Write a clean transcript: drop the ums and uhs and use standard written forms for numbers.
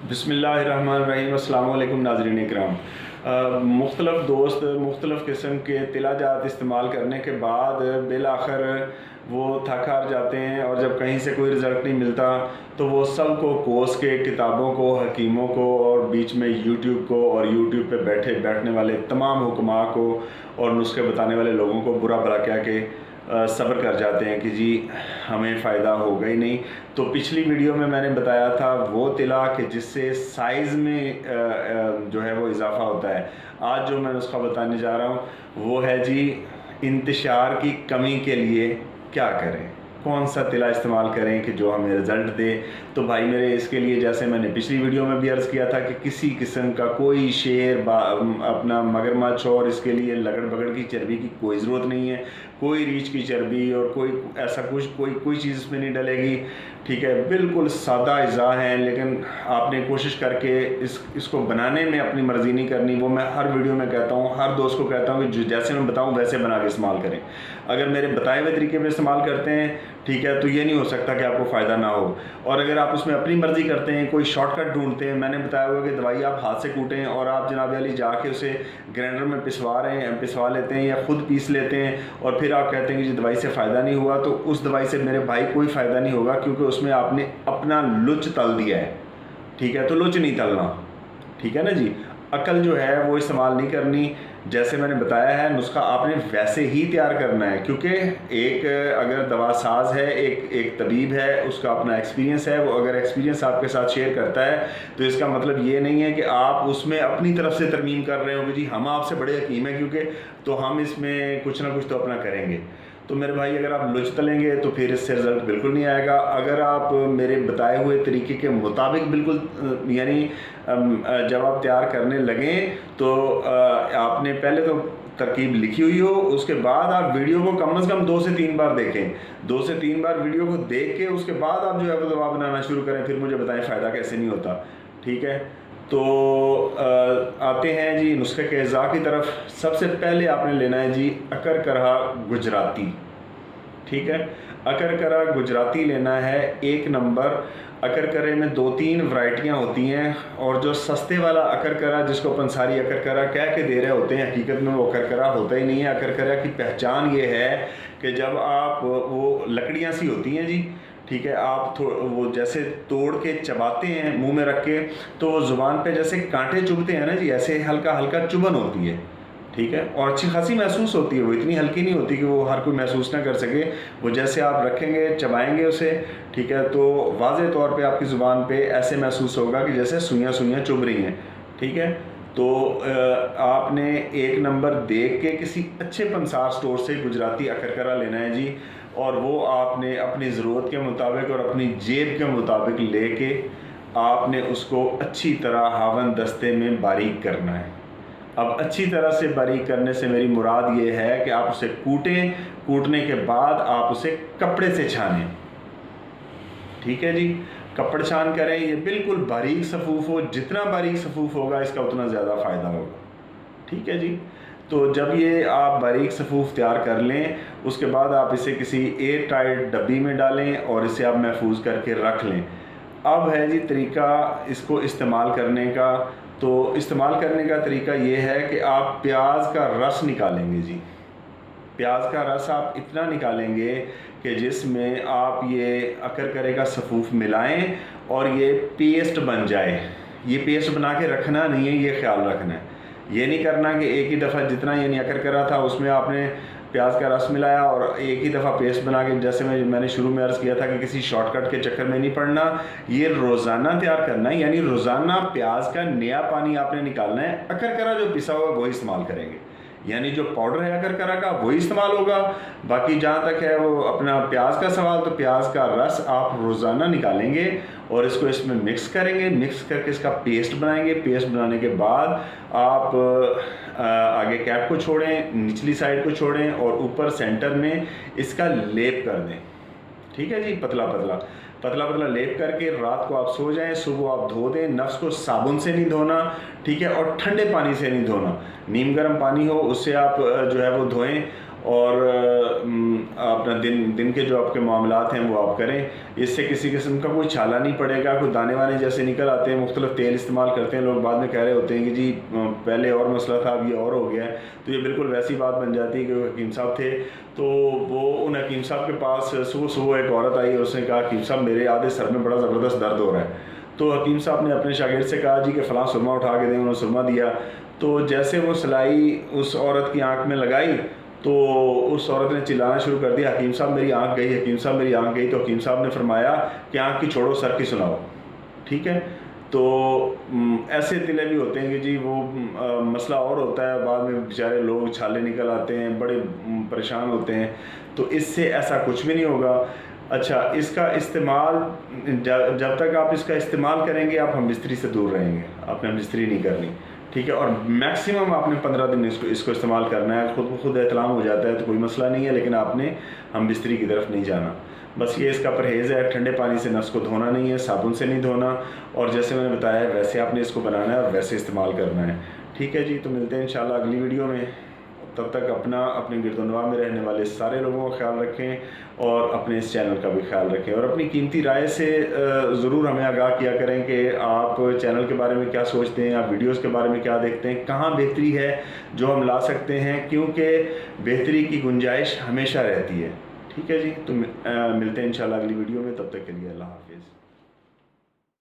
بسم اللہ الرحمن الرحیم۔ السلام علیکم ناظرین اکرام۔ مختلف دوست مختلف قسم کے طلا جات استعمال کرنے کے بعد بالآخر وہ تھک ہار جاتے ہیں، اور جب کہیں سے کوئی رزلٹ نہیں ملتا تو وہ سب کو کوس کے کتابوں کو، حکیموں کو، اور بیچ میں یوٹیوب کو، اور یوٹیوب پہ بیٹھنے والے تمام حکماء کو اور نسخے بتانے والے لوگوں کو برا بھلا کہہ کے صبر کر جاتے ہیں کہ جی ہمیں فائدہ ہوگا ہی نہیں۔ تو پچھلی ویڈیو میں نے بتایا تھا وہ طلا کہ جس سے سائز میں جو ہے وہ اضافہ ہوتا ہے۔ آج جو میں نسخہ بتانے جا رہا ہوں وہ ہے جی انتشار کی کمی کے لیے کیا کریں، کون سا طلا استعمال کریں کہ جو ہمیں رزلٹ دے۔ تو بھائی میرے اس کے لیے جیسے میں نے پچھلی ویڈیو میں بھی عرض کیا تھا کہ کسی قسم کا کوئی شیر اپنا مگرمچھ اور اس کے لیے لگڑ بگڑ کی چربی کی کوئی ضرورت نہیں ہے، کوئی ریچھ کی چربی اور کوئی ایسا کچھ کوئی چیز اس میں نہیں ڈلے گی، ٹھیک ہے۔ بالکل سادہ اجزاء ہیں، لیکن آپ نے کوشش کر کے اس کو بنانے میں اپنی مرضی نہیں کرنی۔ وہ میں ہر ویڈیو میں کہتا ہوں، ہر دوست کو کہتا ہوں کہ جیسے میں بتاؤں ویسے بنا کے استعمال کریں۔ اگر میرے بتائے ہوئے طریقے پہ استعمال کرتے ہیں، ٹھیک ہے، تو یہ نہیں ہو سکتا کہ آپ کو فائدہ نہ ہو۔ اور اگر آپ اس میں اپنی مرضی کرتے ہیں، کوئی شارٹ کٹ ڈھونڈتے ہیں، میں نے بتایا ہوا کہ دوائی آپ ہاتھ سے کوٹیں اور آپ جناب علی جا کے اسے گرینڈر میں پسوا لیتے ہیں یا خود پیس لیتے ہیں، اور پھر آپ کہتے ہیں کہ جی دوائی سے فائدہ نہیں ہوا، تو اس دوائی سے میرے بھائی کوئی فائدہ نہیں ہوگا، کیونکہ اس میں آپ نے اپنا لچ تل دیا ہے، ٹھیک ہے۔ تو لچ نہیں تلنا، ٹھیک ہے نا جی۔ عقل جو ہے وہ استعمال نہیں کرنی، جیسے میں نے بتایا ہے نسخہ آپ نے ویسے ہی تیار کرنا ہے، کیونکہ ایک اگر دوا ساز ہے، ایک طبیب ہے، اس کا اپنا ایکسپیرینس ہے، وہ اگر ایکسپیرینس آپ کے ساتھ شیئر کرتا ہے تو اس کا مطلب یہ نہیں ہے کہ آپ اس میں اپنی طرف سے ترمیم کر رہے ہو کہ جی ہم آپ سے بڑے حکیم ہیں، کیونکہ تو ہم اس میں کچھ نہ کچھ تو اپنا کریں گے۔ تو میرے بھائی اگر آپ لچ تلیں گے تو پھر اس سے رزلٹ بالکل نہیں آئے گا۔ اگر آپ میرے بتائے ہوئے طریقے کے مطابق بالکل یعنی جب آپ تیار کرنے لگیں تو آپ نے پہلے تو ترکیب لکھی ہوئی ہو، اس کے بعد آپ ویڈیو کو کم از کم 2 سے 3 بار دیکھیں، 2 سے 3 بار ویڈیو کو دیکھ کے اس کے بعد آپ جو ہے وہ دوا بنانا شروع کریں، پھر مجھے بتائیں فائدہ کیسے نہیں ہوتا، ٹھیک ہے۔ تو آتے ہیں جی نسخے کے اجزاء کی طرف۔ سب سے پہلے آپ نے لینا ہے جی اکرکرہ گجراتی، ٹھیک ہے۔ اکرکرہ گجراتی لینا ہے 1 نمبر۔ اکرکرے میں 2-3 ورائٹیاں ہوتی ہیں، اور جو سستے والا اکرکرہ جس کو پنساری اکرکرہ کہہ کے دے رہے ہوتے ہیں، حقیقت میں وہ اکرکرہ ہوتا ہی نہیں ہے۔ اکرکرہ کی پہچان یہ ہے کہ جب آپ وہ لکڑیاں سی ہوتی ہیں جی، ٹھیک ہے، آپ وہ جیسے توڑ کے چباتے ہیں منہ میں رکھ کے، تو وہ زبان پہ جیسے کانٹے چبھتے ہیں نا جی، ایسے ہلکا ہلکا چبھن ہوتی ہے، ٹھیک ہے، اور اچھی خاصی محسوس ہوتی ہے۔ وہ اتنی ہلکی نہیں ہوتی کہ وہ ہر کوئی محسوس نہ کر سکے۔ وہ جیسے آپ رکھیں گے، چبائیں گے اسے، ٹھیک ہے، تو واضح طور پہ آپ کی زبان پہ ایسے محسوس ہوگا کہ جیسے سوئیاں سوئیاں چبھ رہی ہیں، ٹھیک ہے۔ تو آپ نے 1 نمبر دیکھ کے کسی اچھے پنسار سٹور سے گجراتی اکرکرہ لینا ہے جی، اور وہ آپ نے اپنی ضرورت کے مطابق اور اپنی جیب کے مطابق لے کے آپ نے اس کو اچھی طرح ہاون دستے میں باریک کرنا ہے۔ اب اچھی طرح سے باریک کرنے سے میری مراد یہ ہے کہ آپ اسے کوٹیں، کوٹنے کے بعد آپ اسے کپڑے سے چھانیں، ٹھیک ہے جی، کپڑ چھان کریں، یہ بالکل باریک صفوف ہو، جتنا باریک صفوف ہوگا اس کا اتنا زیادہ فائدہ ہوگا، ٹھیک ہے جی۔ تو جب یہ آپ باریک صفوف تیار کر لیں، اس کے بعد آپ اسے کسی ایئر ٹائٹ ڈبی میں ڈالیں اور اسے آپ محفوظ کر کے رکھ لیں۔ اب ہے جی طریقہ اس کو استعمال کرنے کا۔ تو استعمال کرنے کا طریقہ یہ ہے کہ آپ پیاز کا رس نکالیں گے جی، پیاز کا رس آپ اتنا نکالیں گے کہ جس میں آپ یہ اکرکرے کا صفوف ملائیں اور یہ پیسٹ بن جائے۔ یہ پیسٹ بنا کے رکھنا نہیں ہے، یہ خیال رکھنا ہے، یہ نہیں کرنا کہ ایک ہی دفعہ جتنا یعنی اکرکرہ تھا اس میں آپ نے پیاز کا رس ملایا اور ایک ہی دفعہ پیسٹ بنا کے، جیسے میں نے شروع میں عرض کیا تھا کہ کسی شارٹ کٹ کے چکر میں نہیں پڑنا، یہ روزانہ تیار کرنا ہے، یعنی روزانہ پیاز کا نیا پانی آپ نے نکالنا ہے۔ اکرکرہ جو پسا ہوا وہی استعمال کریں گے، یعنی جو پاؤڈر ہے اکرکرہ کا وہی استعمال ہوگا۔ باقی جہاں تک ہے وہ اپنا پیاز کا سوال، تو پیاز کا رس آپ روزانہ نکالیں گے اور اس کو اس میں مکس کریں گے، مکس کر کے اس کا پیسٹ بنائیں گے۔ پیسٹ بنانے کے بعد آپ آگے کیپ کو چھوڑیں، نچلی سائڈ کو چھوڑیں اور اوپر سینٹر میں اس کا لیپ کر دیں، ٹھیک ہے جی، پتلا پتلا پتلا پتلا لیپ کر کے رات کو آپ سو جائیں، صبح آپ دھو دیں۔ نفس کو صابن سے نہیں دھونا، ٹھیک ہے، اور ٹھنڈے پانی سے نہیں دھونا، نیم گرم پانی ہو اس سے آپ جو ہے وہ دھوئیں، اور اپنا دن کے جو آپ کے معاملات ہیں وہ آپ کریں. اس سے کسی قسم کا کوئی چھالا نہیں پڑے گا. کوئی دانے وانے جیسے نکل آتے ہیں, مختلف تیل استعمال کرتے ہیں لوگ, بعد میں کہہ رہے ہوتے ہیں کہ جی پہلے اور مسئلہ تھا اب یہ اور ہو گیا ہے, تو یہ بالکل ویسی بات بن جاتی ہے کہ وہ حکیم صاحب تھے. تو وہ ان حکیم صاحب کے پاس صبح ایک عورت آئی اور اس نے کہا حکیم صاحب میرے آدھے سر میں بڑا زبردست درد ہو رہا ہے. تو حکیم صاحب نے اپنے شاگرد سے کہا جی کہ فلاں سرما اٹھا کے دیں. انہوں نے سرما دیا. تو جیسے وہ سلائی اس عورت کی آنکھ میں لگائی تو اس عورت نے چلانا شروع کر دیا, حکیم صاحب میری آنکھ گئی, حکیم صاحب میری آنکھ گئی. تو حکیم صاحب نے فرمایا کہ آنکھ کی چھوڑو, سر کی سناؤ. ٹھیک ہے. تو ایسے تلے بھی ہوتے ہیں کہ جی وہ مسئلہ اور ہوتا ہے, بعد میں بیچارے لوگ چھالے نکل آتے ہیں, بڑے پریشان ہوتے ہیں. تو اس سے ایسا کچھ بھی نہیں ہوگا. اچھا, اس کا استعمال جب تک آپ اس کا استعمال کریں گے آپ ہم بستری سے دور رہیں گے, آپ نے ہم بستری نہیں کرنی. ٹھیک ہے. اور میکسیمم آپ نے 15 دن اس کو استعمال کرنا ہے. خود احتلام ہو جاتا ہے تو کوئی مسئلہ نہیں ہے, لیکن آپ نے ہم بستری کی طرف نہیں جانا. بس یہ اس کا پرہیز ہے. ٹھنڈے پانی سے نس کو دھونا نہیں ہے, صابن سے نہیں دھونا, اور جیسے میں نے بتایا ویسے آپ نے اس کو بنانا ہے اور ویسے استعمال کرنا ہے. ٹھیک ہے جی. تو ملتے ہیں انشاءاللہ اگلی ویڈیو میں. تب تک اپنے گرد و نواح میں رہنے والے سارے لوگوں کا خیال رکھیں اور اپنے اس چینل کا بھی خیال رکھیں, اور اپنی قیمتی رائے سے ضرور ہمیں آگاہ کیا کریں کہ آپ چینل کے بارے میں کیا سوچتے ہیں, آپ ویڈیوز کے بارے میں کیا دیکھتے ہیں, کہاں بہتری ہے جو ہم لا سکتے ہیں, کیونکہ بہتری کی گنجائش ہمیشہ رہتی ہے. ٹھیک ہے جی. تو ملتے ہیں انشاءاللہ اگلی ویڈیو میں. تب تک کے لیے اللہ حافظ.